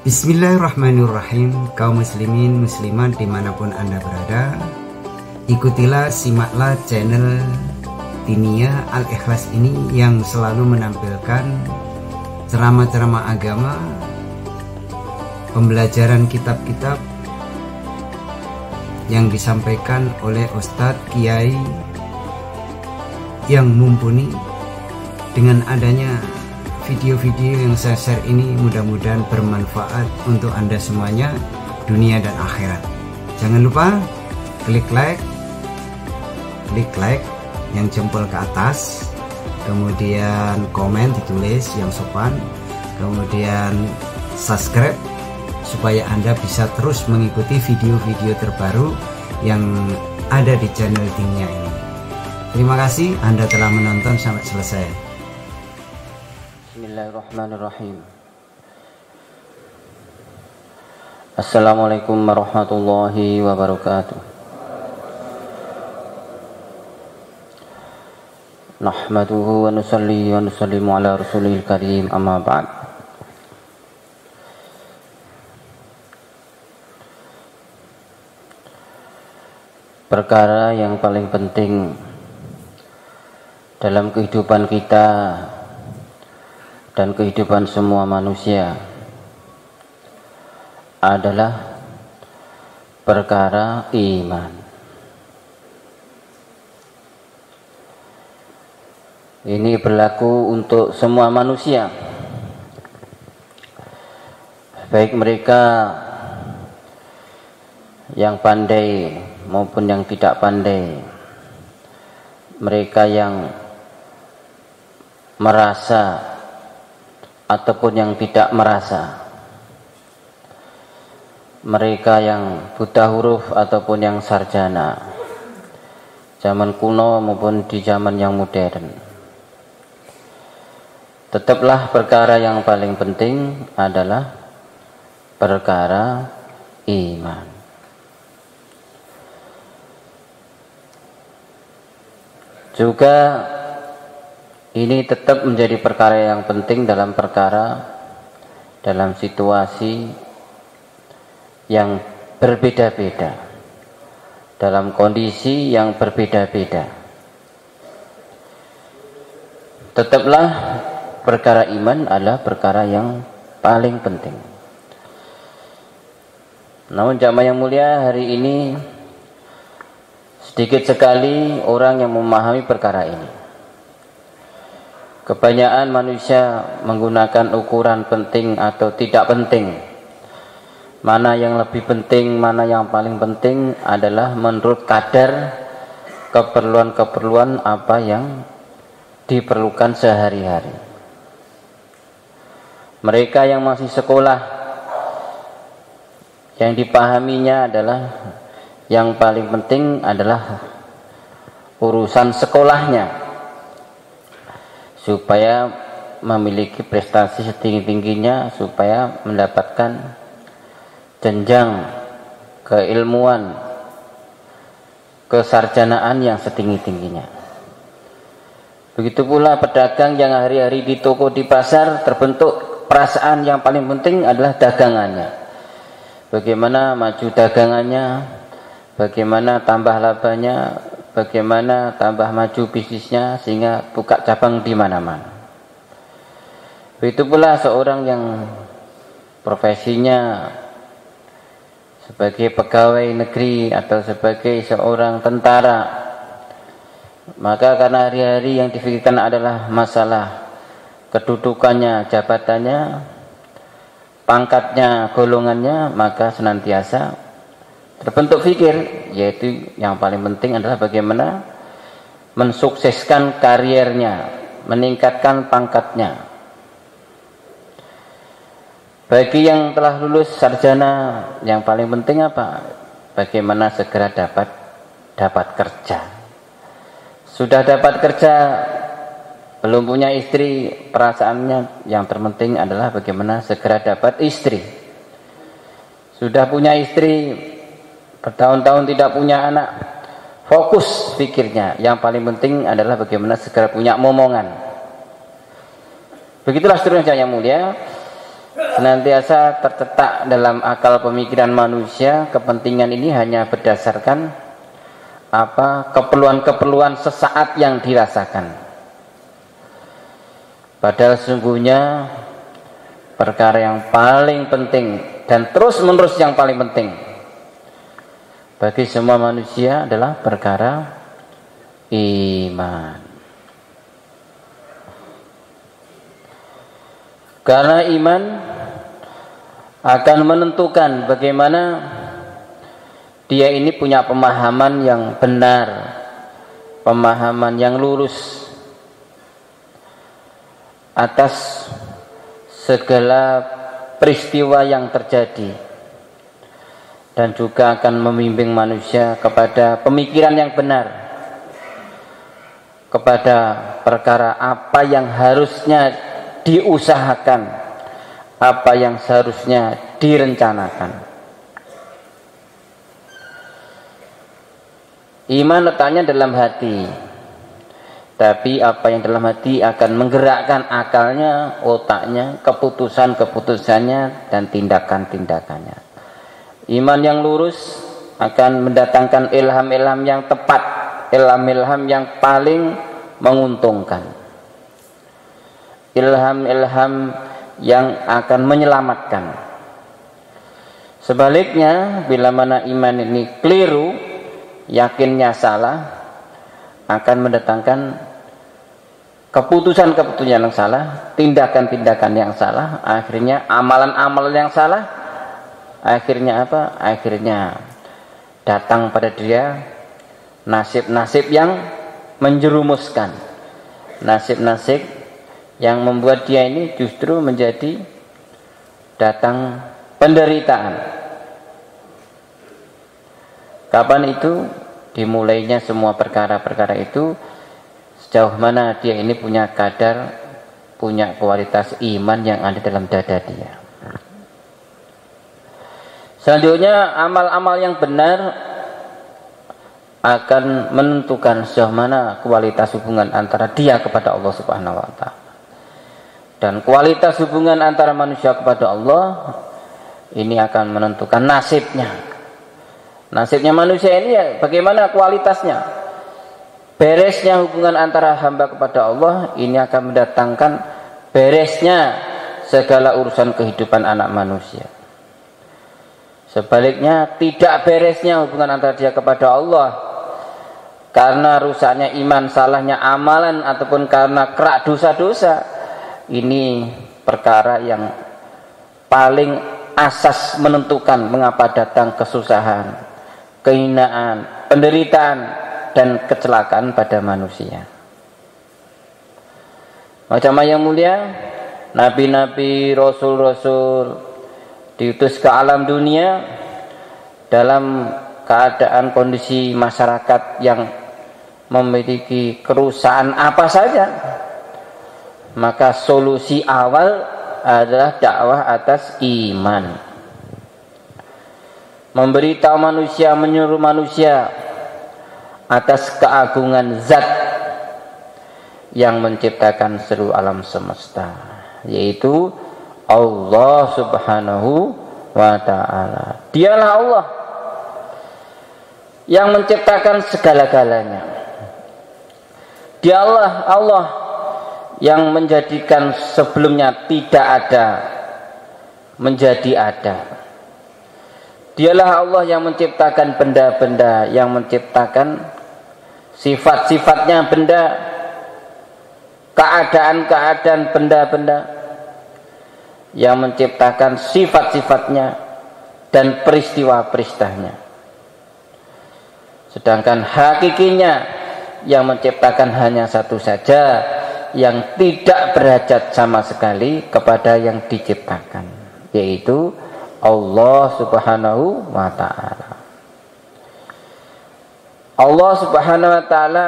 Bismillahirrahmanirrahim. Kaum muslimin muslimat dimanapun anda berada, ikutilah, simaklah channel Diniyah Al-Ikhlas ini yang selalu menampilkan ceramah-ceramah agama, pembelajaran kitab-kitab yang disampaikan oleh Ustadz Kiai yang mumpuni. Dengan adanya video-video yang saya share ini mudah-mudahan bermanfaat untuk anda semuanya, dunia dan akhirat. Jangan lupa klik like yang jempol ke atas, kemudian komen ditulis yang sopan, kemudian subscribe supaya anda bisa terus mengikuti video-video terbaru yang ada di channel Diniyah ini. Terima kasih anda telah menonton sampai selesai. Bismillahirrahmanirrahim. Assalamualaikum warahmatullahi wabarakatuh. Nahmaduhu wa nusalli wa nusallimu ala rasulil karim, amma ba'd. Perkara yang paling penting dalam kehidupan kita dan kehidupan semua manusia adalah perkara iman. Ini berlaku untuk semua manusia, baik mereka yang pandai maupun yang tidak pandai, mereka yang merasa ataupun yang tidak merasa, mereka yang buta huruf ataupun yang sarjana, zaman kuno maupun di zaman yang modern. Tetaplah perkara yang paling penting adalah perkara iman. Juga ini tetap menjadi perkara yang penting dalam situasi yang berbeda-beda, dalam kondisi yang berbeda-beda. Tetaplah perkara iman adalah perkara yang paling penting. Namun jamaah yang mulia, hari ini sedikit sekali orang yang memahami perkara ini. Kebanyakan manusia menggunakan ukuran penting atau tidak penting. Mana yang lebih penting, mana yang paling penting adalah menurut kadar keperluan-keperluan apa yang diperlukan sehari-hari. Mereka yang masih sekolah, yang dipahaminya adalah yang paling penting adalah urusan sekolahnya, supaya memiliki prestasi setinggi-tingginya, supaya mendapatkan jenjang keilmuan, kesarjanaan yang setinggi-tingginya. Begitu pula pedagang yang hari-hari di toko, di pasar, terbentuk perasaan yang paling penting adalah dagangannya. Bagaimana maju dagangannya, bagaimana tambah labanya, bagaimana tambah maju bisnisnya sehingga buka cabang di mana-mana. Begitu pula seorang yang profesinya sebagai pegawai negeri atau sebagai seorang tentara, maka karena hari-hari yang difikirkan adalah masalah kedudukannya, jabatannya, pangkatnya, golongannya, maka senantiasa terbentuk fikir, yaitu yang paling penting adalah bagaimana mensukseskan kariernya, meningkatkan pangkatnya. Bagi yang telah lulus sarjana, yang paling penting apa? Bagaimana segera dapat kerja. Sudah dapat kerja, belum punya istri, perasaannya yang terpenting adalah bagaimana segera dapat istri. Sudah punya istri, bertahun-tahun tidak punya anak, fokus pikirnya, yang paling penting adalah bagaimana segera punya momongan. Begitulah seterusnya yang mulia. senantiasa tercetak dalam akal pemikiran manusia, kepentingan ini hanya berdasarkan keperluan-keperluan sesaat yang dirasakan. Padahal sesungguhnya perkara yang paling penting dan terus menerus yang paling penting bagi semua manusia adalah perkara iman. Karena iman akan menentukan bagaimana dia ini punya pemahaman yang benar, pemahaman yang lurus atas segala peristiwa yang terjadi, dan juga akan membimbing manusia kepada pemikiran yang benar, kepada perkara apa yang harusnya diusahakan, apa yang seharusnya direncanakan. Iman letaknya dalam hati, tapi apa yang dalam hati akan menggerakkan akalnya, otaknya, keputusan-keputusannya, dan tindakan-tindakannya. Iman yang lurus akan mendatangkan ilham-ilham yang tepat, ilham-ilham yang paling menguntungkan, ilham-ilham yang akan menyelamatkan. Sebaliknya, bila mana iman ini keliru, yakinnya salah, akan mendatangkan keputusan-keputusan yang salah, tindakan-tindakan yang salah, akhirnya amalan-amalan yang salah, akhirnya apa? Akhirnya datang pada dia nasib-nasib yang menjerumuskan, nasib-nasib yang membuat dia ini justru menjadi datang penderitaan. Kapan itu dimulainya semua perkara-perkara itu? Sejauh mana dia ini punya kadar, punya kualitas iman yang ada dalam dada dia. Selanjutnya, amal-amal yang benar akan menentukan sejauh mana kualitas hubungan antara dia kepada Allah Subhanahu wa Ta'ala. Dan kualitas hubungan antara manusia kepada Allah ini akan menentukan nasibnya. Nasibnya manusia ini ya bagaimana kualitasnya. Beresnya hubungan antara hamba kepada Allah ini akan mendatangkan beresnya segala urusan kehidupan anak manusia. Sebaliknya, tidak beresnya hubungan antara dia kepada Allah karena rusaknya iman, salahnya amalan, ataupun karena kerak dosa-dosa, ini perkara yang paling asas menentukan mengapa datang kesusahan, kehinaan, penderitaan, dan kecelakaan pada manusia. Macam yang mulia, nabi-nabi, rasul-rasul diutus ke alam dunia dalam keadaan kondisi masyarakat yang memiliki kerusakan apa saja. Maka solusi awal adalah dakwah atas iman. Memberitahu manusia, menyuruh manusia atas keagungan zat yang menciptakan seluruh alam semesta, yaitu Allah Subhanahu wa Ta'ala. Dialah Allah yang menciptakan segala-galanya. Dialah Allah yang menjadikan sebelumnya tidak ada menjadi ada. Dialah Allah yang menciptakan benda-benda, yang menciptakan sifat-sifatnya benda, keadaan-keadaan benda-benda, yang menciptakan sifat-sifatnya dan peristiwa-peristiwanya. Sedangkan hakikinya yang menciptakan hanya satu saja, yang tidak berhajat sama sekali kepada yang diciptakan, yaitu Allah Subhanahu wa Ta'ala. Allah Subhanahu wa Ta'ala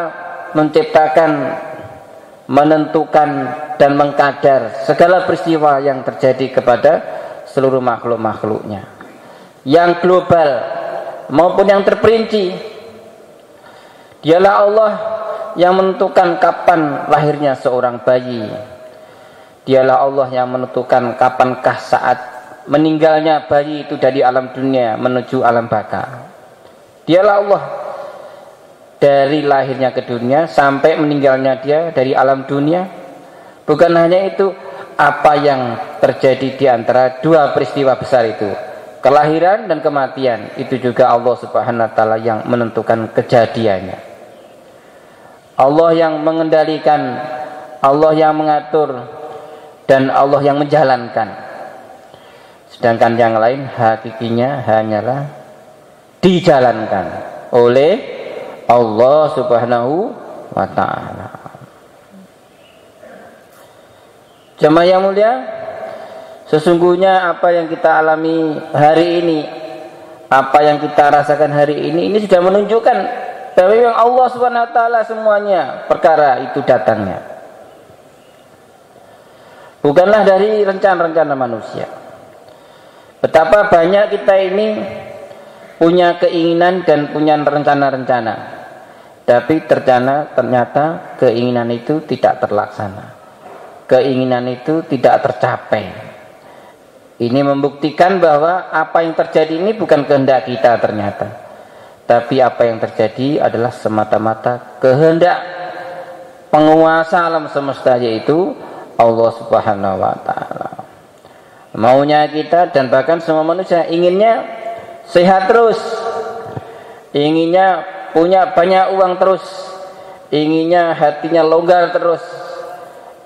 menciptakan, menentukan, dan mengkadar segala peristiwa yang terjadi kepada seluruh makhluk-makhluknya, yang global maupun yang terperinci. Dialah Allah yang menentukan kapan lahirnya seorang bayi. Dialah Allah yang menentukan kapankah saat meninggalnya bayi itu dari alam dunia menuju alam baka. Dialah Allah dari lahirnya ke dunia sampai meninggalnya dia dari alam dunia. Bukan hanya itu, apa yang terjadi di antara dua peristiwa besar itu, kelahiran dan kematian, itu juga Allah Subhanahu wa taala yang menentukan kejadiannya. Allah yang mengendalikan, Allah yang mengatur, dan Allah yang menjalankan. Sedangkan yang lain hakikinya hanyalah dijalankan oleh Allah Subhanahu wa ta'ala. Jemaah yang mulia, sesungguhnya apa yang kita alami hari ini, apa yang kita rasakan hari ini sudah menunjukkan bahwa memang Allah Subhanahu wa ta'ala semuanya perkara itu datangnya. Bukanlah dari rencana-rencana manusia. Betapa banyak kita ini punya keinginan dan punya rencana-rencana, tapi ternyata keinginan itu tidak terlaksana, keinginan itu tidak tercapai. Ini membuktikan bahwa apa yang terjadi ini bukan kehendak kita ternyata, tapi apa yang terjadi adalah semata-mata kehendak penguasa alam semesta, yaitu Allah Subhanahu wa ta'ala. Maunya kita dan bahkan semua manusia inginnya sehat terus, inginnya punya banyak uang terus, inginnya hatinya longgar terus,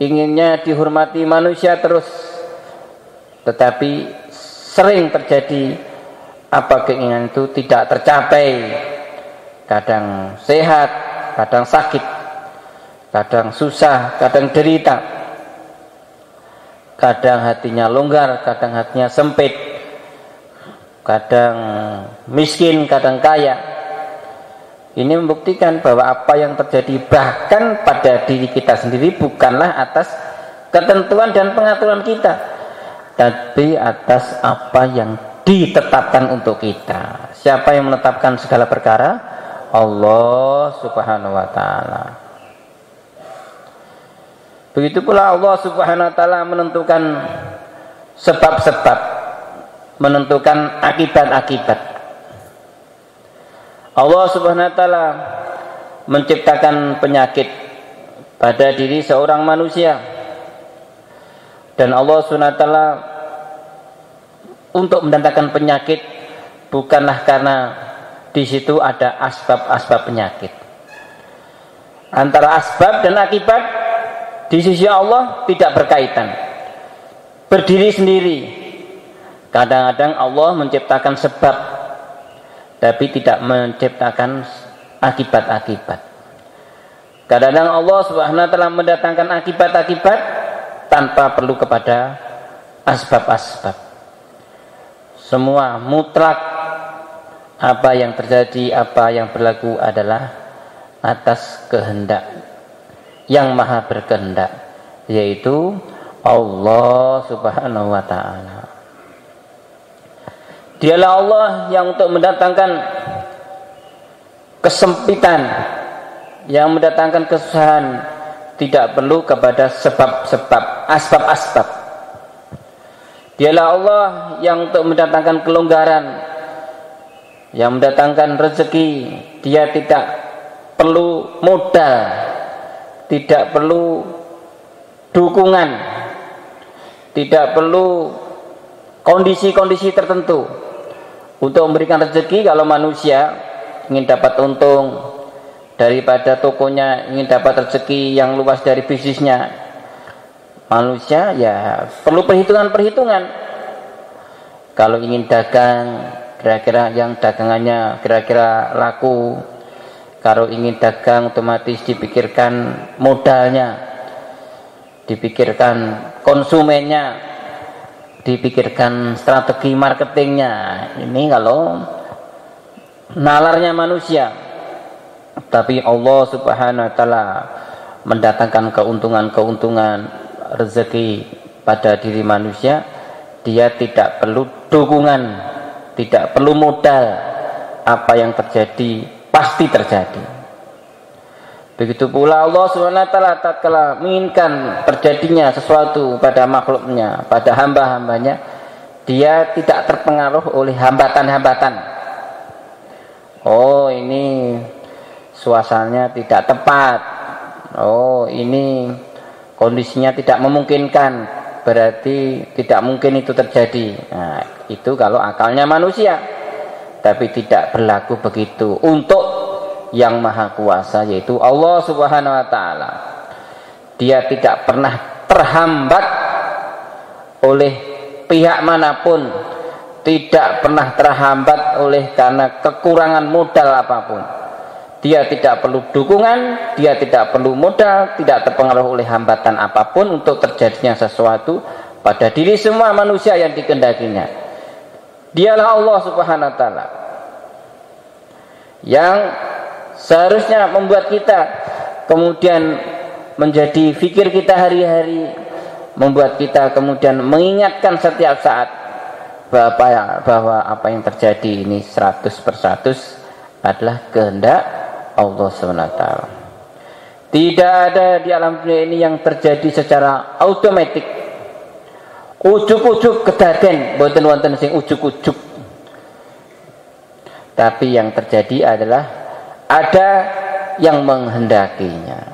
inginnya dihormati manusia terus. Tetapi sering terjadi apa keinginan itu tidak tercapai. Kadang sehat, kadang sakit, kadang susah, kadang derita. Kadang hatinya longgar, kadang hatinya sempit, kadang miskin, kadang kaya. Ini membuktikan bahwa apa yang terjadi bahkan pada diri kita sendiri bukanlah atas ketentuan dan pengaturan kita, tapi atas apa yang ditetapkan untuk kita. Siapa yang menetapkan segala perkara? Allah Subhanahu wa ta'ala. Begitu pula Allah Subhanahu wa ta'ala menentukan sebab-sebab, menentukan akibat-akibat. Allah Subhanahu wa ta'ala menciptakan penyakit pada diri seorang manusia, dan Allah Subhanahu wa ta'ala untuk mendatangkan penyakit bukanlah karena di situ ada asbab-asbab penyakit. Antara asbab dan akibat di sisi Allah tidak berkaitan, berdiri sendiri. Kadang-kadang Allah menciptakan sebab, tapi tidak menciptakan akibat-akibat. Kadang-kadang Allah Subhanahu wa ta'ala mendatangkan akibat-akibat tanpa perlu kepada asbab-asbab. Semua mutlak, apa yang terjadi, apa yang berlaku adalah atas kehendak yang maha berkehendak, yaitu Allah Subhanahu wa ta'ala. Dialah Allah yang untuk mendatangkan kesempitan, yang mendatangkan kesusahan, tidak perlu kepada sebab-sebab, asbab-asbab. Dialah Allah yang untuk mendatangkan kelonggaran, yang mendatangkan rezeki. Dia tidak perlu modal, tidak perlu dukungan, tidak perlu kondisi-kondisi tertentu untuk memberikan rezeki. Kalau manusia ingin dapat untung daripada tokonya, ingin dapat rezeki yang luas dari bisnisnya, manusia ya perlu perhitungan-perhitungan. Kalau ingin dagang, kira-kira yang dagangannya kira-kira laku. Kalau ingin dagang otomatis dipikirkan modalnya, dipikirkan konsumennya, dipikirkan strategi marketingnya. Ini kalau nalarnya manusia. Tapi Allah Subhanahu wa ta'ala mendatangkan keuntungan-keuntungan rezeki pada diri manusia. Dia tidak perlu dukungan, tidak perlu modal. Apa yang terjadi pasti terjadi. Begitu pula Allah SWT tatkala menginginkan terjadinya sesuatu pada makhluknya, pada hamba-hambanya, dia tidak terpengaruh oleh hambatan-hambatan. Oh, ini suasananya tidak tepat. Oh, ini kondisinya tidak memungkinkan, berarti tidak mungkin itu terjadi. Nah, itu kalau akalnya manusia. Tapi tidak berlaku begitu untuk yang maha kuasa, yaitu Allah Subhanahu wa ta'ala. Dia tidak pernah terhambat oleh pihak manapun, tidak pernah terhambat oleh karena kekurangan modal apapun. Dia tidak perlu dukungan, dia tidak perlu modal, tidak terpengaruh oleh hambatan apapun untuk terjadinya sesuatu pada diri semua manusia yang dikendakinya. Dialah Allah Subhanahu wa ta'ala yang seharusnya membuat kita kemudian menjadi fikir kita hari-hari, membuat kita kemudian mengingatkan setiap saat bahwa apa yang terjadi ini 100% adalah kehendak Allah SWT. Tidak ada di alam dunia ini yang terjadi secara otomatis. Ujuk-ujuk kedaden, boten wonten sing ujuk-ujuk. Tapi yang terjadi adalah ada yang menghendakinya,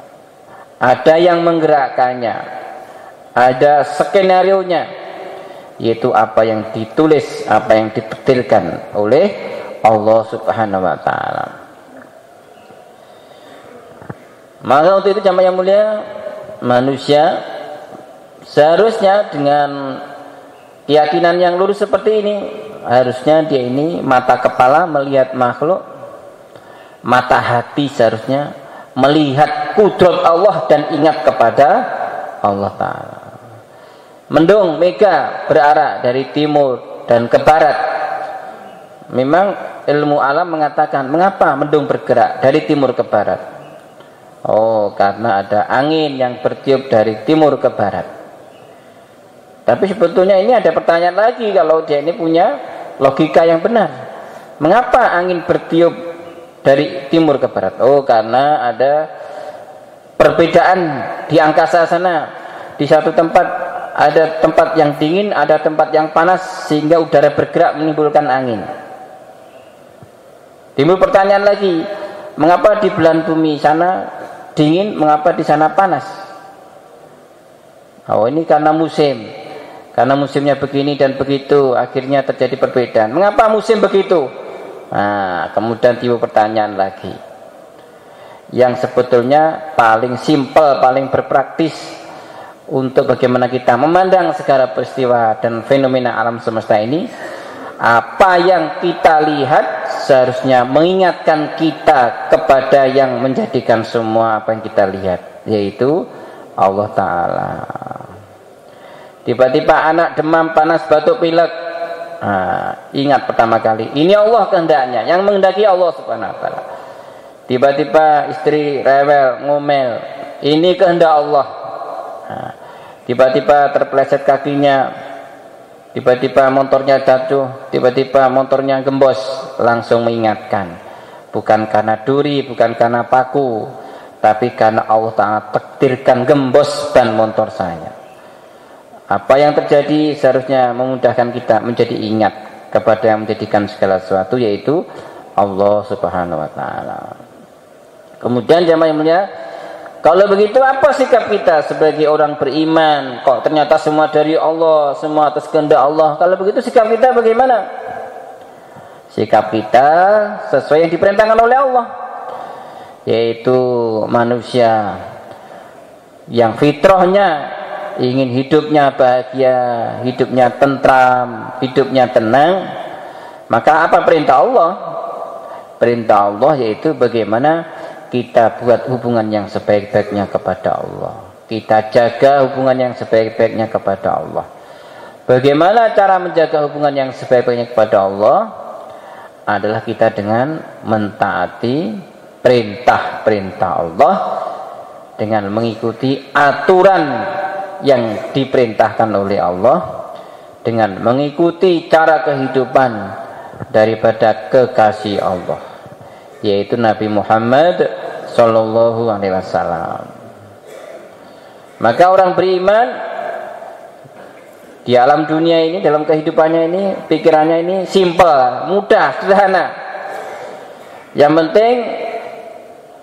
ada yang menggerakkannya, ada skenario-nya, yaitu apa yang ditulis, apa yang ditakdirkan oleh Allah Subhanahu wa ta'ala. Maka untuk itu jamaah yang mulia, manusia seharusnya dengan keyakinan yang lurus seperti ini, harusnya dia ini mata kepala melihat makhluk, mata hati seharusnya melihat kudrat Allah dan ingat kepada Allah Ta'ala. Mendung mega berarah dari timur dan ke barat. Memang ilmu alam mengatakan, mengapa mendung bergerak dari timur ke barat? Oh, karena ada angin yang bertiup dari timur ke barat. Tapi sebetulnya ini ada pertanyaan lagi, kalau dia ini punya logika yang benar. Mengapa angin bertiup dari timur ke barat? Oh, karena ada perbedaan di angkasa sana. Di satu tempat ada tempat yang dingin, ada tempat yang panas, sehingga udara bergerak menimbulkan angin. Timbul pertanyaan lagi, mengapa di belahan bumi sana dingin, mengapa di sana panas? Oh, ini karena musim. Karena musimnya begini dan begitu, akhirnya terjadi perbedaan. Mengapa musim begitu? Nah, kemudian timbul pertanyaan lagi, yang sebetulnya paling simpel, paling berpraktis untuk bagaimana kita memandang segala peristiwa dan fenomena alam semesta ini. Apa yang kita lihat seharusnya mengingatkan kita kepada yang menjadikan semua apa yang kita lihat, yaitu Allah Ta'ala. Tiba-tiba anak demam, panas, batuk, pilek, ingat pertama kali, ini Allah kehendaknya, yang menghendaki Allah Subhanahu wa ta'ala. Tiba-tiba istri rewel, ngomel, ini kehendak Allah. Tiba-tiba terpeleset kakinya, tiba-tiba motornya jatuh, tiba-tiba motornya gembos, langsung mengingatkan, bukan karena duri, bukan karena paku, tapi karena Allah Ta'ala takdirkan gembos ban motor saya. Apa yang terjadi seharusnya memudahkan kita menjadi ingat kepada yang menjadikan segala sesuatu, yaitu Allah Subhanahu wa ta'ala. Kemudian jamaah yang mulia, kalau begitu apa sikap kita sebagai orang beriman? Kok ternyata semua dari Allah, semua atas kehendak Allah. Kalau begitu sikap kita bagaimana? Sikap kita sesuai yang diperintahkan oleh Allah, yaitu manusia yang fitrahnya ingin hidupnya bahagia, hidupnya tentram, hidupnya tenang. Maka apa perintah Allah? Perintah Allah yaitu bagaimana kita buat hubungan yang sebaik-baiknya kepada Allah, kita jaga hubungan yang sebaik-baiknya kepada Allah. Bagaimana cara menjaga hubungan yang sebaik-baiknya kepada Allah? Adalah kita dengan mentaati perintah-perintah Allah, dengan mengikuti aturan yang diperintahkan oleh Allah, dengan mengikuti cara kehidupan daripada kekasih Allah, yaitu Nabi Muhammad Sallallahu alaihi wasallam. Maka orang beriman di alam dunia ini, dalam kehidupannya ini, pikirannya ini simpel, mudah, sederhana. Yang penting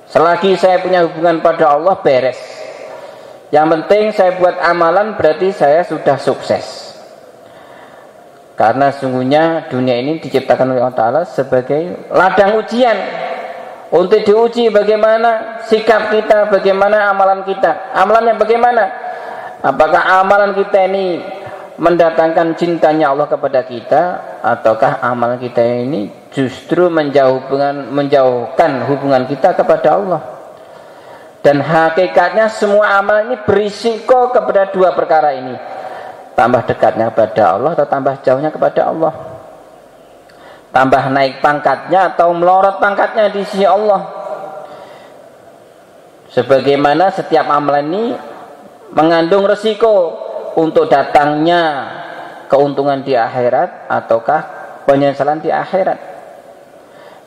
selagi saya punya hubungan pada Allah, beres. Yang penting saya buat amalan, berarti saya sudah sukses. Karena sungguhnya dunia ini diciptakan oleh Allah Ta'ala sebagai ladang ujian, untuk diuji bagaimana sikap kita, bagaimana amalan kita. Amalannya bagaimana? Apakah amalan kita ini mendatangkan cintanya Allah kepada kita, ataukah amalan kita ini justru menjauhkan hubungan kita kepada Allah. Dan hakikatnya semua amal ini berisiko kepada dua perkara ini, tambah dekatnya kepada Allah atau tambah jauhnya kepada Allah, tambah naik pangkatnya atau melorot pangkatnya di sisi Allah. Sebagaimana setiap amalan ini mengandung resiko untuk datangnya keuntungan di akhirat ataukah penyesalan di akhirat.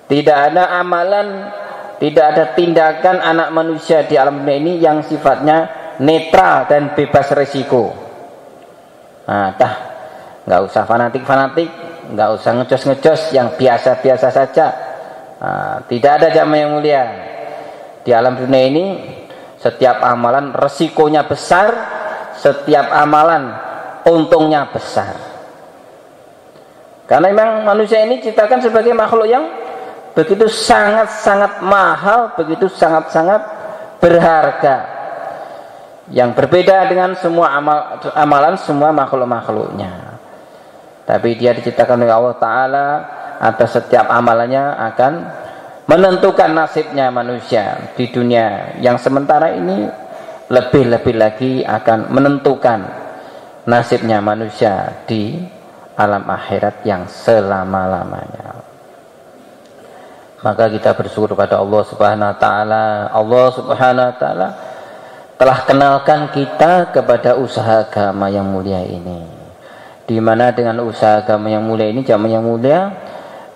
Tidak ada amalan, tidak ada tindakan anak manusia di alam dunia ini yang sifatnya netral dan bebas resiko. Nah, nggak usah fanatik, nggak usah ngejos yang biasa-biasa saja. Nah, tidak ada jamaah yang mulia. Di alam dunia ini setiap amalan resikonya besar, setiap amalan untungnya besar. Karena memang manusia ini diciptakan sebagai makhluk yang begitu sangat-sangat mahal, begitu sangat-sangat berharga, yang berbeda dengan semua amalan semua makhluk-makhluknya. Tapi dia diciptakan oleh Allah Ta'ala, atas setiap amalannya akan menentukan nasibnya manusia di dunia yang sementara ini. Lebih-lebih lagi akan menentukan nasibnya manusia di alam akhirat yang selama-lamanya. Maka kita bersyukur kepada Allah Subhanahu wa taala. Allah Subhanahu wa taala telah kenalkan kita kepada usaha agama yang mulia ini. Di mana dengan usaha agama yang mulia ini, jamaah yang mulia,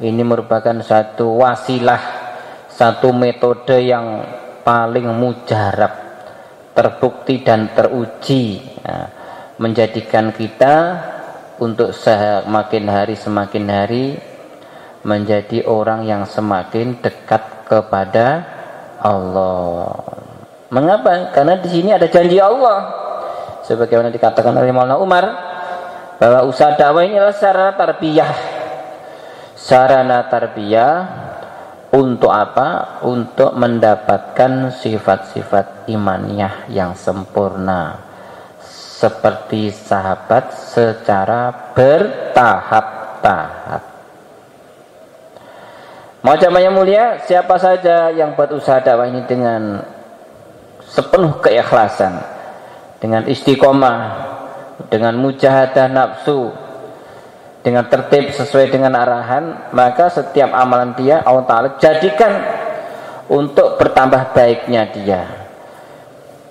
ini merupakan satu wasilah, satu metode yang paling mujarab, terbukti dan teruji, ya, menjadikan kita untuk semakin hari menjadi orang yang semakin dekat kepada Allah. Mengapa? Karena di sini ada janji Allah, sebagaimana dikatakan oleh Maulana Umar, bahwa usaha dakwah ini adalah sarana tarbiyah untuk apa? Untuk mendapatkan sifat-sifat imaniyah yang sempurna, seperti sahabat secara bertahap-tahap. Mau jamaah yang mulia, siapa saja yang buat usaha dakwah ini dengan sepenuh keikhlasan, dengan istiqomah, dengan mujahadah nafsu, dengan tertib sesuai dengan arahan, maka setiap amalan dia Allah Ta'ala jadikan untuk bertambah baiknya dia,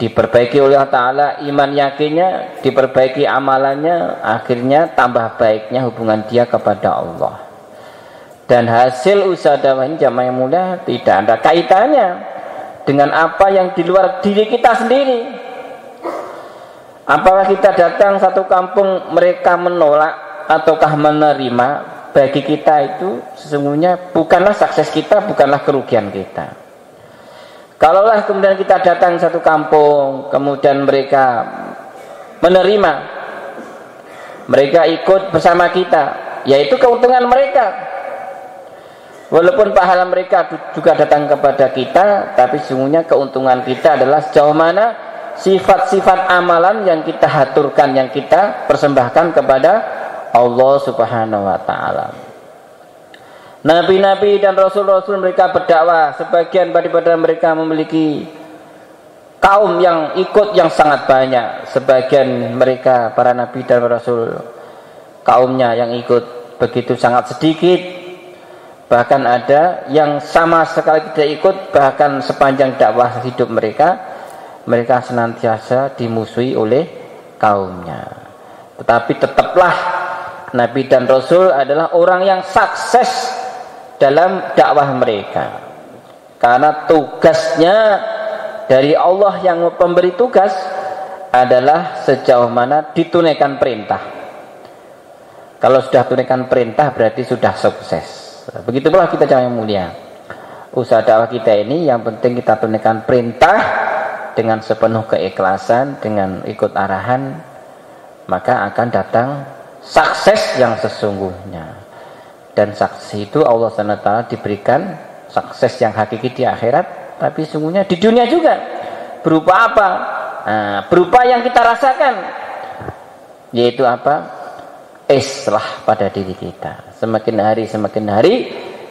diperbaiki oleh Allah Ta'ala iman yakinnya, diperbaiki amalannya, akhirnya tambah baiknya hubungan dia kepada Allah. Dan hasil usaha dakwah ini jamaah yang mulia tidak ada kaitannya dengan apa yang di luar diri kita sendiri. Apakah kita datang satu kampung mereka menolak ataukah menerima, bagi kita itu sesungguhnya bukanlah sukses kita, bukanlah kerugian kita. Kalaulah kemudian kita datang satu kampung, kemudian mereka menerima, mereka ikut bersama kita, yaitu keuntungan mereka. Walaupun pahala mereka juga datang kepada kita, tapi sesungguhnya keuntungan kita adalah sejauh mana sifat-sifat amalan yang kita haturkan, yang kita persembahkan kepada Allah Subhanahu wa taala. Nabi-nabi dan rasul-rasul mereka berdakwah, sebagian daripada mereka memiliki kaum yang ikut yang sangat banyak. Sebagian mereka para nabi dan rasul, kaumnya yang ikut begitu sangat sedikit. Bahkan ada yang sama sekali tidak ikut, bahkan sepanjang dakwah hidup mereka senantiasa dimusuhi oleh kaumnya. Tetapi tetaplah Nabi dan Rasul adalah orang yang sukses dalam dakwah mereka. Karena tugasnya dari Allah yang pemberi tugas adalah sejauh mana ditunaikan perintah. Kalau sudah tunaikan perintah berarti sudah sukses. Begitu pula kita yang mulia. Usaha dakwah kita ini yang penting kita tunaikan perintah dengan sepenuh keikhlasan, dengan ikut arahan, maka akan datang sukses yang sesungguhnya. Dan sukses itu Allah SWT diberikan sukses yang hakiki di akhirat, tapi sesungguhnya di dunia juga. Berupa apa? Nah, berupa yang kita rasakan, yaitu apa? Islah pada diri kita. Semakin hari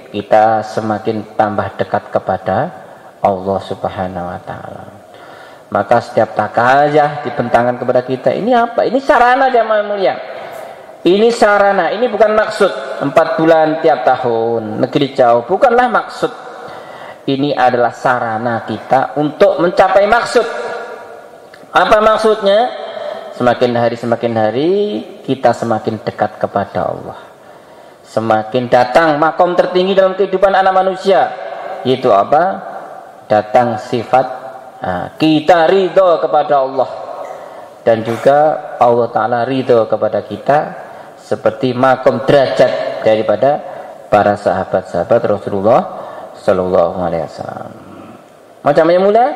kita semakin tambah dekat kepada Allah Subhanahu wa taala. Maka setiap takazah dibentangkan kepada kita, ini apa? Ini sarana jamaah mulia. Ini sarana, ini bukan maksud 4 bulan tiap tahun, negeri jauh, bukanlah maksud. Ini adalah sarana kita untuk mencapai maksud. Apa maksudnya? Semakin hari kita semakin dekat kepada Allah. Semakin datang makom tertinggi dalam kehidupan anak manusia, yaitu apa? Datang sifat kita ridho kepada Allah, dan juga Allah Ta'ala ridho kepada kita, seperti makom derajat daripada para sahabat-sahabat Rasulullah Sallallahu Alaihi Wasallam. Macam yang mulia,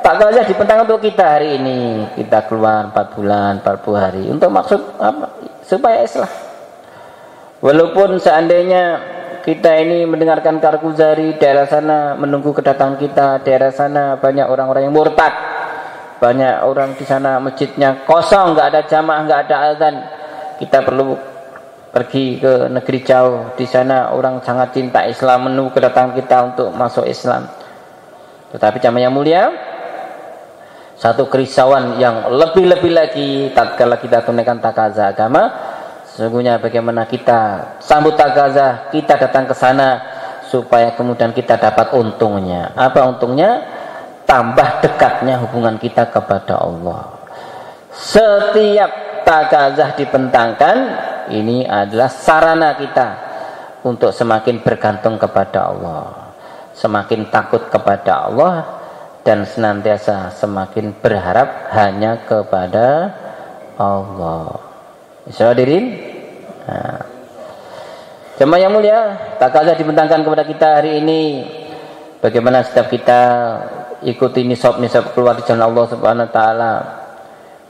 tak saja dipentang untuk kita hari ini. Kita keluar 4 bulan, 40 hari untuk maksud apa? Supaya islah. Walaupun seandainya kita ini mendengarkan Karkuzari, daerah sana menunggu kedatangan kita, daerah sana banyak orang-orang yang murtad, banyak orang di sana masjidnya kosong, nggak ada jamaah, nggak ada azan. Kita perlu pergi ke negeri jauh, di sana orang sangat cinta Islam, menunggu kedatangan kita untuk masuk Islam. Tetapi jamaah yang mulia, satu kerisauan yang lebih-lebih lagi tatkala kita tunaikan takazah agama, sesungguhnya bagaimana kita sambut takazah, kita datang ke sana supaya kemudian kita dapat untungnya. Apa untungnya? Tambah dekatnya hubungan kita kepada Allah. Setiap takazah dibentangkan, ini adalah sarana kita untuk semakin bergantung kepada Allah, semakin takut kepada Allah, dan senantiasa semakin berharap hanya kepada Allah. Hadirin, jemaah yang mulia, takazah dibentangkan kepada kita hari ini. Bagaimana setiap kita ikuti nisab keluar di jalan Allah Subhanahu wa taala.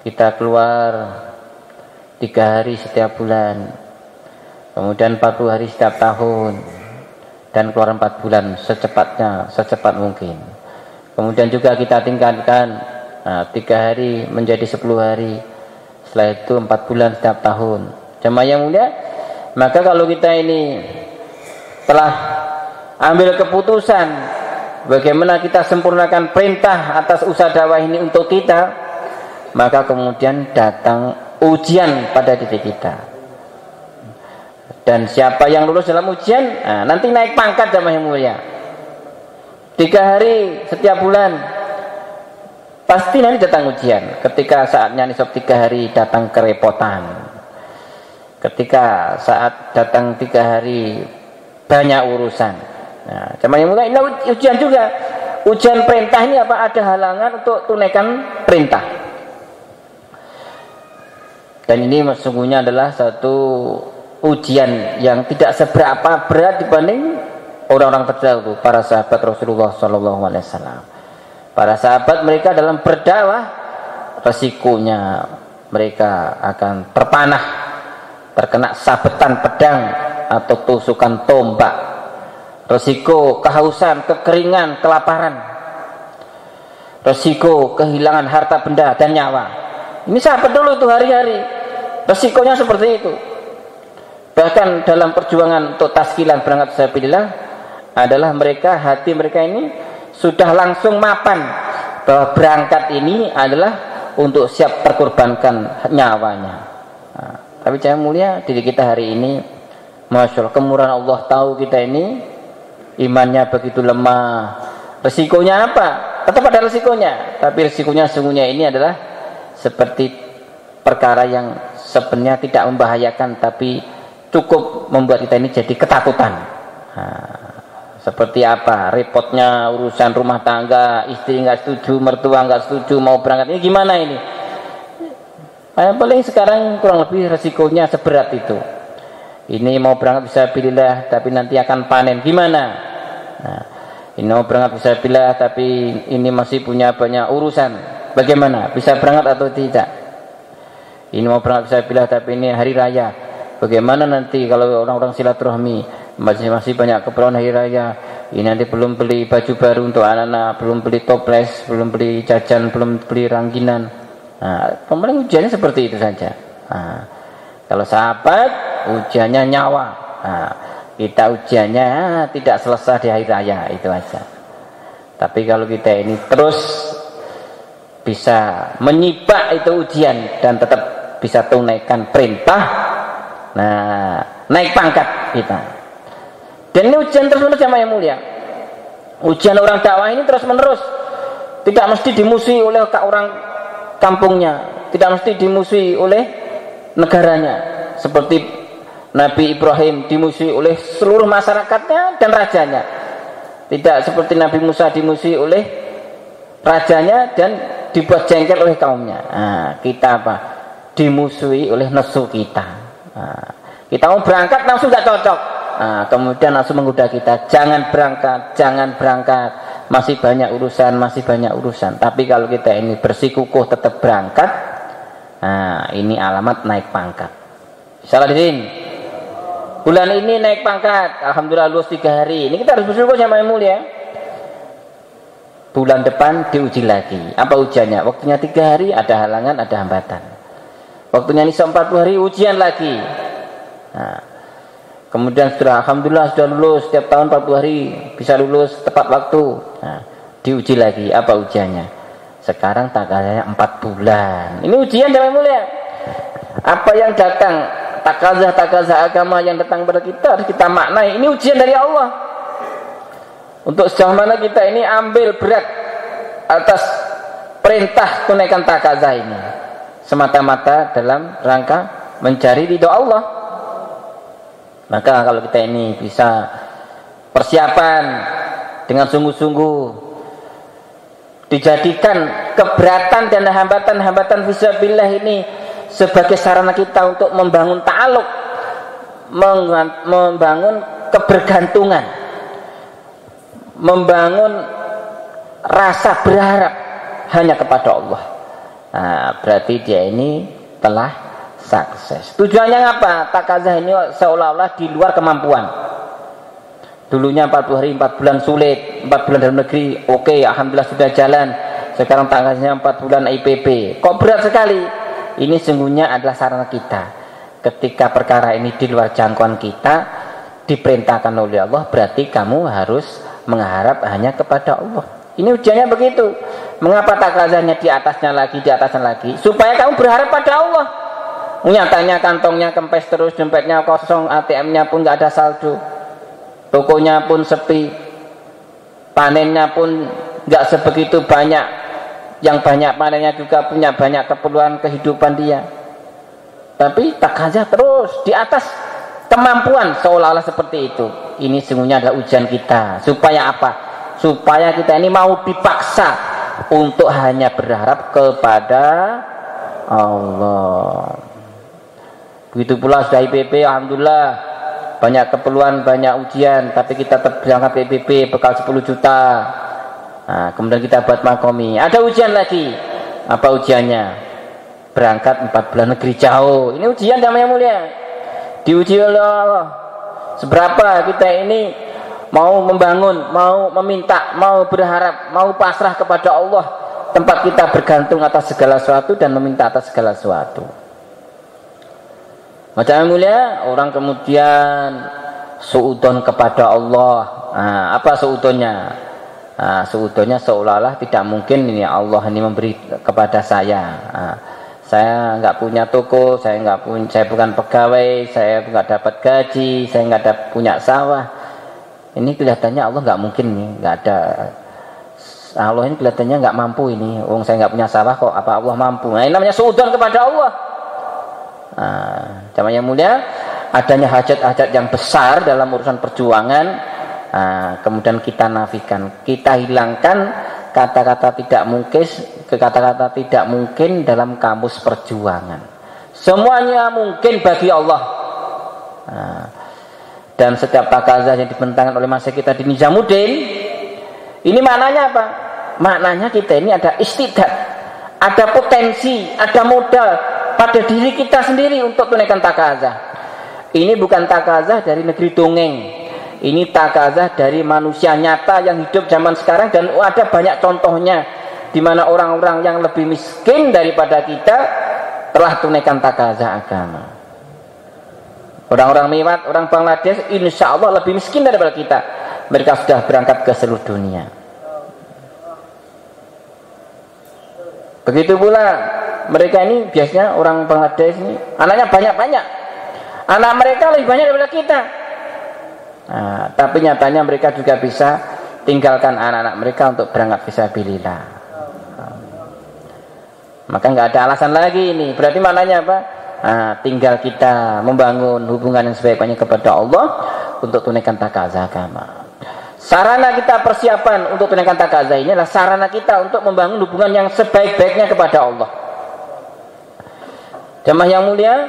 Kita keluar 3 hari setiap bulan, kemudian 40 hari setiap tahun, dan keluar 4 bulan secepat mungkin. Kemudian juga kita tingkatkan 3 hari menjadi 10 hari, setelah itu 4 bulan setiap tahun. Jemaah yang mulia, maka kalau kita ini telah ambil keputusan bagaimana kita sempurnakan perintah atas usaha dakwah ini untuk kita, maka kemudian datang ujian pada diri kita. Dan siapa yang lulus dalam ujian, nanti naik pangkat jemaah yang mulia. 3 hari setiap bulan pasti nanti datang ujian. Ketika saatnya nisab 3 hari datang kerepotan. Ketika saat datang 3 hari banyak urusan. Nah, jemaah yang mulia, ini ujian juga. Ujian perintah ini apa? Ada halangan untuk tunaikan perintah. Dan ini sesungguhnya adalah satu ujian yang tidak seberapa berat dibanding orang-orang terdahulu, para sahabat Rasulullah SAW. Para sahabat mereka dalam berdakwah, resikonya mereka akan terpanah, terkena sabetan pedang atau tusukan tombak, resiko kehausan, kekeringan, kelaparan, resiko kehilangan harta benda dan nyawa. Ini sahabat dulu itu hari-hari resikonya seperti itu. Bahkan dalam perjuangan untuk taskilan berangkat fisabilillah adalah mereka, hati mereka ini sudah langsung mapan bahwa berangkat ini adalah untuk siap terkorbankan nyawanya. Nah, tapi jangan mulia, diri kita hari ini, Masya Allah, kemurahan Allah tahu kita ini imannya begitu lemah. Resikonya apa? Tetap ada resikonya, tapi resikonya sesungguhnya ini adalah seperti perkara yang sebenarnya tidak membahayakan, tapi cukup membuat kita ini jadi ketakutan. Nah, seperti apa repotnya urusan rumah tangga, istri nggak setuju, mertua nggak setuju, mau berangkat ini gimana ini. Paling sekarang kurang lebih resikonya seberat itu. Ini mau berangkat fisabilillah tapi nanti akan panen, gimana? Nah, ini mau berangkat fisabilillah tapi ini masih punya banyak urusan, bagaimana? Bisa berangkat atau tidak? Ini mau berangkat fisabilillah tapi ini hari raya, bagaimana nanti kalau orang-orang silaturahmi, masih banyak keperluan hari raya. Ini nanti belum beli baju baru untuk anak-anak, belum beli toples, belum beli jajan, belum beli rangginan. Nah, paling ujiannya seperti itu saja. Nah, kalau sahabat ujiannya nyawa. Nah, kita ujiannya tidak selesai di hari raya, itu aja. Tapi kalau kita ini terus bisa menyibak itu ujian dan tetap bisa tunaikan perintah, nah naik pangkat kita. Dan ini ujian terus menerus jamaah yang mulia. Ujian orang dakwah ini terus menerus, tidak mesti dimusuhi oleh orang kampungnya, tidak mesti dimusuhi oleh negaranya, seperti Nabi Ibrahim dimusuhi oleh seluruh masyarakatnya dan rajanya. Tidak seperti Nabi Musa dimusuhi oleh rajanya dan dibuat jengkel oleh kaumnya. Nah, kita apa? Dimusuhi oleh nesu kita. Nah, kita mau berangkat langsung gak cocok. Nah, kemudian langsung menggoda kita, jangan berangkat, jangan berangkat, masih banyak urusan. Tapi kalau kita ini bersikukuh tetap berangkat, nah ini alamat naik pangkat. Salah di sini. Bulan ini naik pangkat, alhamdulillah lulus 3 hari. Ini kita harus bersyukur sama yang mulia. Bulan depan diuji lagi. Apa ujiannya? Waktunya 3 hari, ada halangan, ada hambatan. Waktunya nisa 40 hari, ujian lagi. Nah, kemudian setelah alhamdulillah sudah lulus, setiap tahun 40 hari bisa lulus tepat waktu. Nah, diuji lagi. Apa ujiannya? Sekarang takarannya 4 bulan. Ini ujian yang mulia. Apa yang datang, takazah agama yang datang pada kita harus kita maknai. Ini ujian dari Allah. Untuk sejauh mana kita ini ambil berat atas perintah tunaikan takazah ini, semata-mata dalam rangka mencari ridho Allah. Maka kalau kita ini bisa persiapan dengan sungguh-sungguh, dijadikan keberatan dan hambatan-hambatan fisabilillah ini sebagai sarana kita untuk membangun ta'aluk, membangun kebergantungan, membangun rasa berharap hanya kepada Allah. Nah, berarti dia ini telah sukses. Tujuannya apa? Takazah ini seolah-olah di luar kemampuan. Dulunya 40 hari 4 bulan sulit, 4 bulan dalam negeri, oke, alhamdulillah sudah jalan. Sekarang takazahnya 4 bulan IPP. Kok berat sekali? Ini sungguhnya adalah sarana kita. Ketika perkara ini di luar jangkauan kita, diperintahkan oleh Allah, berarti kamu harus mengharap hanya kepada Allah. Ini ujiannya begitu. Mengapa takazahnya di atasnya lagi? Supaya kamu berharap pada Allah. Nyatanya kantongnya kempes terus, dompetnya kosong, ATM-nya pun nggak ada saldo, tokonya pun sepi, panennya pun nggak sebegitu banyak. Yang banyak panennya juga punya banyak keperluan kehidupan dia. Tapi takazah terus di atas kemampuan, seolah-olah seperti itu. Ini sungguhnya adalah ujian kita. Supaya apa? Supaya kita ini mau dipaksa untuk hanya berharap kepada Allah. Begitu pula sudah IPP, alhamdulillah banyak keperluan, banyak ujian, tapi kita tetap berangkat IPP bekal 10 juta. Nah, kemudian kita buat makomi, ada ujian lagi. Apa ujiannya? Berangkat 4 bulan negeri jauh. Ini ujian yang mulia. Diuji oleh Allah. Seberapa kita ini mau membangun, mau meminta, mau berharap, mau pasrah kepada Allah, tempat kita bergantung atas segala sesuatu dan meminta atas segala sesuatu. Macam yang mulia, orang kemudian suudon kepada Allah. Nah, apa suudonnya? Nah, seudahnya seolah-olah tidak mungkin ini Allah ini memberi kepada saya. Nah, saya nggak punya toko, saya bukan pegawai, saya nggak dapat gaji, saya nggak punya sawah. Ini kelihatannya Allah nggak mungkin nih, nggak ada. Allah ini kelihatannya nggak mampu ini. Saya nggak punya sawah kok, apa Allah mampu? Nah, ini namanya suudon kepada Allah. Nah, yang mulia, adanya hajat-hajat yang besar dalam urusan perjuangan. kemudian kita nafikan, kita hilangkan kata-kata tidak mungkin dalam kamus perjuangan. Semuanya mungkin bagi Allah. Dan setiap takazah yang dibentangkan oleh masa kita di Nizamuddin, ini maknanya apa? Maknanya kita ini ada istidad, ada potensi, ada modal pada diri kita sendiri untuk tunaikan takazah. Ini bukan takazah dari negeri dongeng, ini takazah dari manusia nyata yang hidup zaman sekarang, dan ada banyak contohnya di mana orang-orang yang lebih miskin daripada kita telah tunaikan takazah agama. Orang-orang Mewat, orang Bangladesh, insya Allah lebih miskin daripada kita. Mereka sudah berangkat ke seluruh dunia. Begitu pula mereka ini biasanya orang Bangladesh ini anaknya banyak-banyak. Anak mereka lebih banyak daripada kita. Tapi nyatanya mereka juga bisa tinggalkan anak-anak mereka untuk berangkat fisabilillah. Maka nggak ada alasan lagi ini. Berarti maknanya apa? Tinggal kita membangun hubungan yang sebaik-baiknya kepada Allah untuk tunaikan takazah agama. Sarana kita persiapan untuk tunaikan takazah ini adalah sarana kita untuk membangun hubungan yang sebaik-baiknya kepada Allah. Jamaah yang mulia,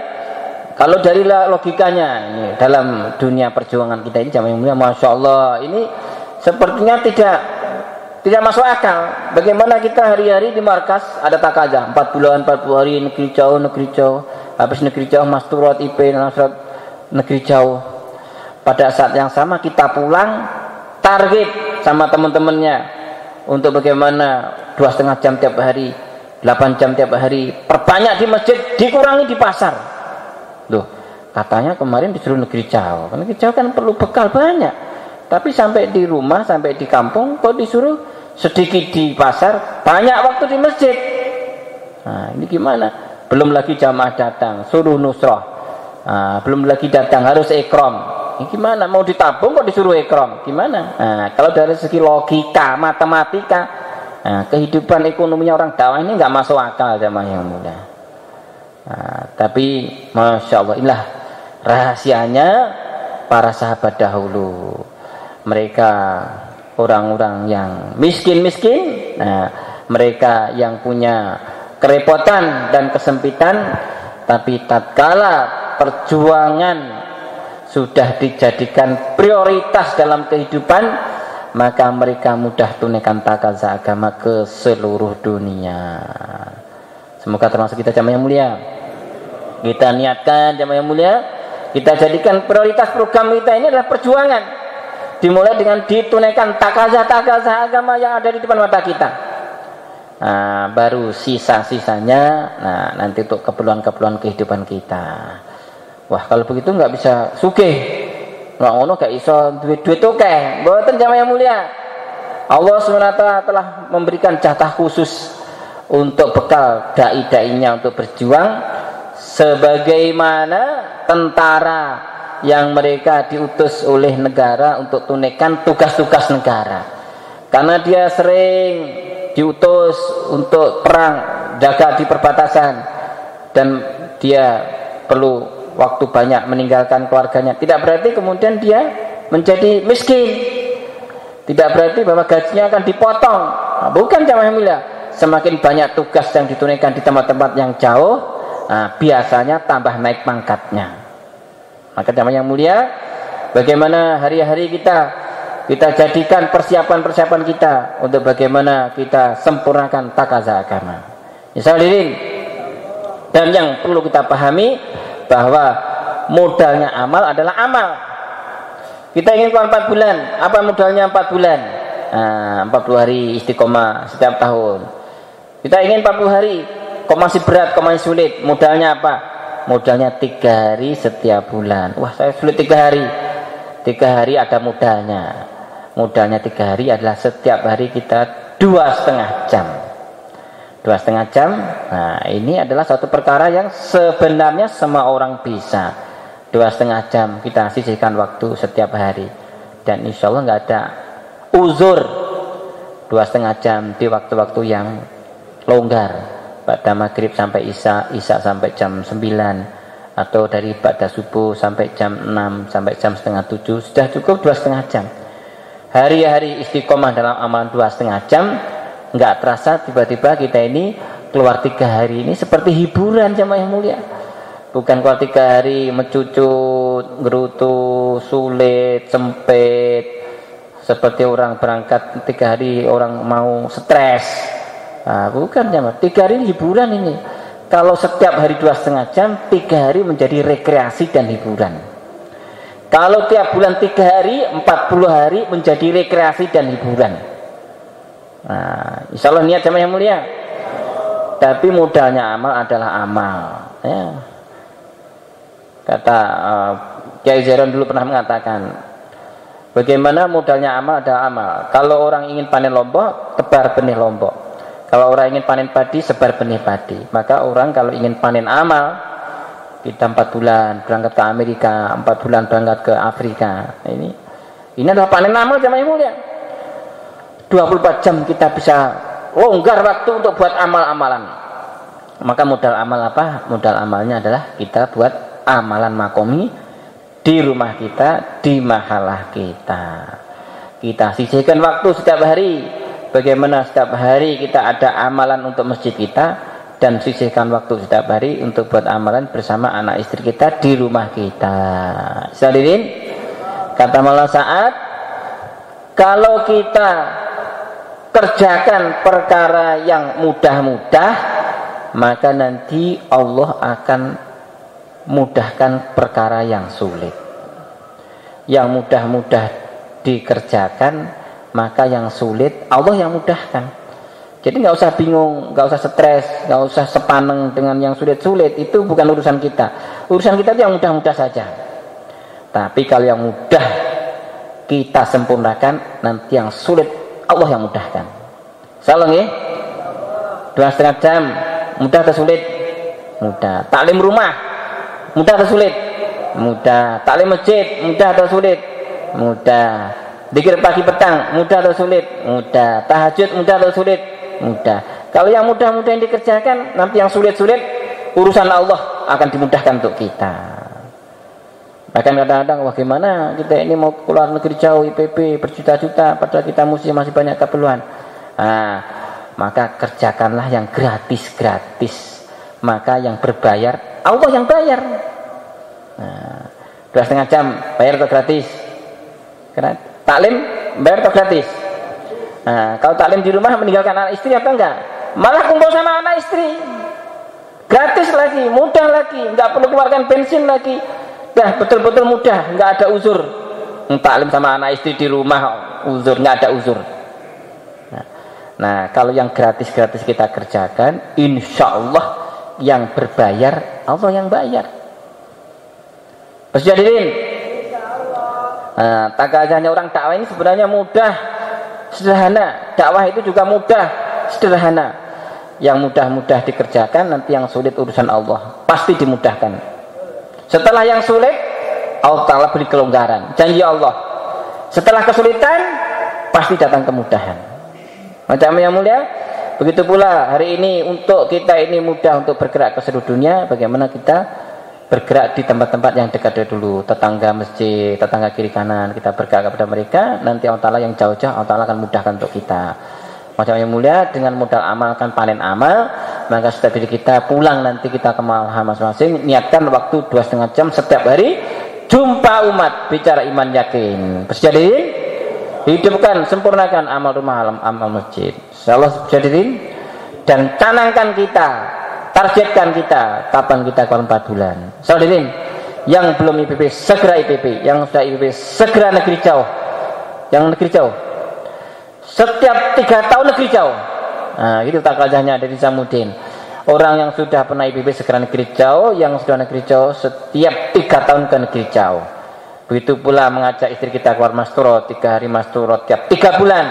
kalau dari logikanya ini, dalam dunia perjuangan kita ini, jamaah yang mulia, masya Allah, ini sepertinya tidak masuk akal. Bagaimana kita hari-hari di markas ada takazah 4 bulan, 40 hari, negeri jauh, habis negeri jauh masturat IP nasrat negeri jauh. Pada saat yang sama kita pulang target sama teman-temannya untuk bagaimana 2,5 jam tiap hari, 8 jam tiap hari, perbanyak di masjid, dikurangi di pasar. Loh, katanya kemarin disuruh negeri jauh. Negeri jauh kan perlu bekal banyak. Tapi sampai di rumah, sampai di kampung kok disuruh sedikit di pasar, banyak waktu di masjid. Nah, ini gimana? Belum lagi jamaah datang, suruh nusrah. Belum lagi datang harus ikram. Ini gimana? Mau ditabung kok disuruh ikram? Gimana? Kalau dari segi logika, matematika, kehidupan ekonominya orang dakwah ini nggak masuk akal, jamaah yang mulia. Tapi masya Allah, inilah rahasianya para sahabat dahulu. Mereka orang-orang yang miskin-miskin, mereka yang punya kerepotan dan kesempitan, tapi tatkala perjuangan sudah dijadikan prioritas dalam kehidupan, maka mereka mudah tunaikan takazah agama ke seluruh dunia. Semoga termasuk kita, jamaah yang mulia. Kita niatkan, jamaah yang mulia, kita jadikan prioritas program kita ini adalah perjuangan. Dimulai dengan ditunaikan takazah agama yang ada di depan mata kita. Baru sisa-sisanya nanti untuk keperluan-keperluan kehidupan kita. Wah, kalau begitu nggak bisa sugih, nggak ngono, gak iso duit oke. Mboten, jamaah yang mulia. Allah SWT telah memberikan jatah khusus untuk bekal dai-dainya untuk berjuang, sebagaimana tentara yang mereka diutus oleh negara untuk tunaikan tugas-tugas negara. Karena dia sering diutus untuk perang, jaga di perbatasan, dan dia perlu waktu banyak meninggalkan keluarganya. Tidak berarti kemudian dia menjadi miskin, tidak berarti bahwa gajinya akan dipotong. Bukan, jamaah yang mulia. Semakin banyak tugas yang ditunaikan di tempat-tempat yang jauh, biasanya tambah naik pangkatnya. Maka jamaah yang mulia, bagaimana hari-hari kita jadikan persiapan-persiapan kita untuk bagaimana kita sempurnakan takazah agama. Misalnya, dan yang perlu kita pahami bahwa modalnya amal adalah amal. Kita ingin keluar 4 bulan, apa modalnya 4 bulan? 40 hari istiqomah setiap tahun. Kita ingin 40 hari, kok masih berat, kok masih sulit, modalnya apa? Modalnya 3 hari setiap bulan. Wah, saya sulit 3 hari. 3 hari ada modalnya. Modalnya 3 hari adalah setiap hari kita 2,5 jam. 2,5 jam. Nah, ini adalah satu perkara yang sebenarnya semua orang bisa. 2,5 jam kita sisihkan waktu setiap hari, dan insya Allah nggak ada uzur 2,5 jam di waktu-waktu yang longgar. Pada maghrib sampai isya sampai jam 9, atau dari pada subuh sampai jam 6 sampai jam setengah 7, sudah cukup 2,5 jam. hari-hari istiqomah dalam amalan 2,5 jam, nggak terasa tiba-tiba kita ini keluar 3 hari ini seperti hiburan jamaah yang mulia. Bukan keluar 3 hari mencucut, gerutu, sulit, sempit, seperti orang berangkat 3 hari orang mau stres. Nah, bukan jamaah, 3 hari ini hiburan ini. Kalau setiap hari 2,5 jam, 3 hari menjadi rekreasi dan hiburan. Kalau tiap bulan 3 hari, 40 hari menjadi rekreasi dan hiburan. Nah, insya Allah niat jamaah yang mulia. Tapi modalnya amal adalah amal. Ya. Kata Kiai Zairon dulu pernah mengatakan, bagaimana modalnya amal adalah amal. Kalau orang ingin panen lombok, tebar benih lombok. Kalau orang ingin panen padi, sebar benih padi. Maka orang kalau ingin panen amal, kita 4 bulan berangkat ke Amerika, 4 bulan berangkat ke Afrika. Ini adalah panen amal jamaah yang mulia. 24 jam kita bisa longgar waktu untuk buat amal-amalan. Maka modal amal apa? Modal amalnya adalah kita buat amalan makomi di rumah kita, di mahalah kita. Kita sisihkan waktu setiap hari. Bagaimana setiap hari kita ada amalan untuk masjid kita, dan sisihkan waktu setiap hari untuk buat amalan bersama anak istri kita di rumah kita. Hadirin, kata Maulana Sa'ad, kalau kita kerjakan perkara yang mudah-mudah, maka nanti Allah akan mudahkan perkara yang sulit. Yang mudah-mudah dikerjakan, maka yang sulit Allah yang mudahkan. Jadi nggak usah bingung, nggak usah stres, nggak usah sepaneng dengan yang sulit-sulit. Itu bukan urusan kita. Urusan kita itu yang mudah-mudah saja. Tapi kalau yang mudah kita sempurnakan, nanti yang sulit Allah yang mudahkan. Salam ya. 2,5 jam, mudah atau sulit? Mudah. Taklim rumah, mudah atau sulit? Mudah. Taklim masjid, mudah atau sulit? Mudah. Zikir pagi petang, mudah atau sulit? Mudah. Tahajud, mudah atau sulit? Mudah. Kalau yang mudah-mudah yang dikerjakan, nanti yang sulit-sulit urusan Allah akan dimudahkan untuk kita. Bahkan kadang-kadang, wah gimana kita ini mau keluar negeri jauh, IPB berjuta-juta, padahal kita masih banyak keperluan. Nah, maka kerjakanlah yang gratis-gratis. Maka yang berbayar, Allah yang bayar. Nah, 2,5 jam, bayar atau gratis? Gratis. Taklim bayar atau gratis? Nah, kalau taklim di rumah meninggalkan anak istri apa enggak? Malah kumpul sama anak istri. Gratis lagi, mudah lagi, enggak perlu keluarkan bensin lagi. Dah betul-betul mudah, enggak ada uzur. Taklim sama anak istri di rumah uzur, enggak ada uzur. Nah, kalau yang gratis-gratis kita kerjakan, insya Allah yang berbayar Allah yang bayar. Hadirin. Nah, takazahnya orang dakwah ini sebenarnya mudah, sederhana. Dakwah itu juga mudah, sederhana. Yang mudah-mudah dikerjakan, nanti yang sulit urusan Allah pasti dimudahkan. Setelah yang sulit, Allah Ta'ala beri kelonggaran, janji Allah. Setelah kesulitan, pasti datang kemudahan. Macam yang mulia, begitu pula hari ini untuk kita ini mudah untuk bergerak ke seluruh dunia. Bagaimana kita bergerak di tempat-tempat yang dekat dulu, tetangga masjid, tetangga kiri kanan, kita bergerak kepada mereka. Nanti Allah Ta'ala yang jauh-jauh, Allah Ta'ala akan mudahkan untuk kita. Macam yang mulia, dengan modal amal kan panen amal. Maka setiap hari kita pulang, nanti kita ke malam masing-masing, niatkan waktu 2,5 jam setiap hari, jumpa umat, bicara iman yakin. Berjadiin, hidupkan, sempurnakan amal rumah, amal masjid. Insyaallah berjadiin, dan canangkan kita, targetkan kita, kapan kita keluar 4 bulan. Saudara yang belum IPP, segera IPP. Yang sudah IPP, segera negeri jauh. Yang negeri jauh, setiap 3 tahun negeri jauh. Nah, itu takazahnya dari Samudin. Orang yang sudah pernah IPP segera negeri jauh, yang sudah negeri jauh setiap 3 tahun ke negeri jauh. Begitu pula mengajak istri kita keluar masturot, 3 hari masturot tiap 3 bulan,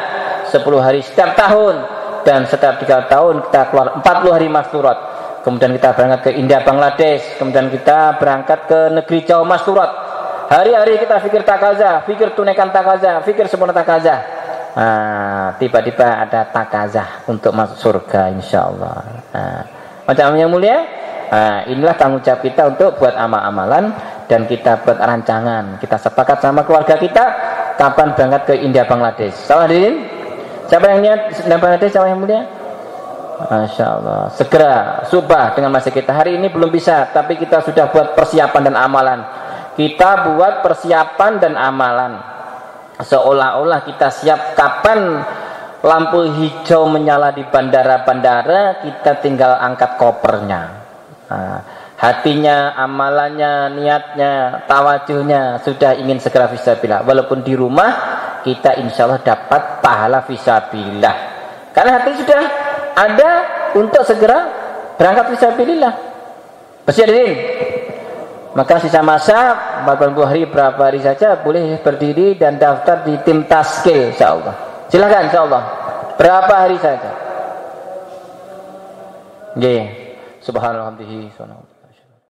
10 hari setiap tahun, dan setiap 3 tahun kita keluar 40 hari masturot. Kemudian kita berangkat ke India, Bangladesh. Kemudian kita berangkat ke negeri jauh masturat. Hari-hari kita fikir takazah, fikir tunaikan takazah, fikir sempurna takazah. Nah, tiba-tiba ada takazah untuk masuk surga insyaallah. Nah, macam yang mulia, nah, inilah tanggung jawab kita untuk buat amal-amalan. Dan kita buat rancangan. Kita sepakat sama keluarga kita, kapan berangkat ke India Bangladesh. Salah hadirin? Siapa yang niat India Bangladesh? Siapa yang mulia? Masya Allah. Segera subah dengan masa kita. Hari ini belum bisa, tapi kita sudah buat persiapan dan amalan. Kita buat persiapan dan amalan seolah-olah kita siap kapan lampu hijau menyala di bandara-bandara, kita tinggal angkat kopernya. Nah, hatinya, amalannya, niatnya, tawajuhnya sudah ingin segera fisabilillah. Walaupun di rumah kita insya Allah dapat pahala fisabilillah, karena hati sudah ada untuk segera berangkat fisabilillah. Hadirin, maka sisa masa 40 hari, berapa hari saja boleh berdiri dan daftar di tim taskil insyaallah. Silakan insyaallah. Berapa hari saja? Nggih. Subhanallah.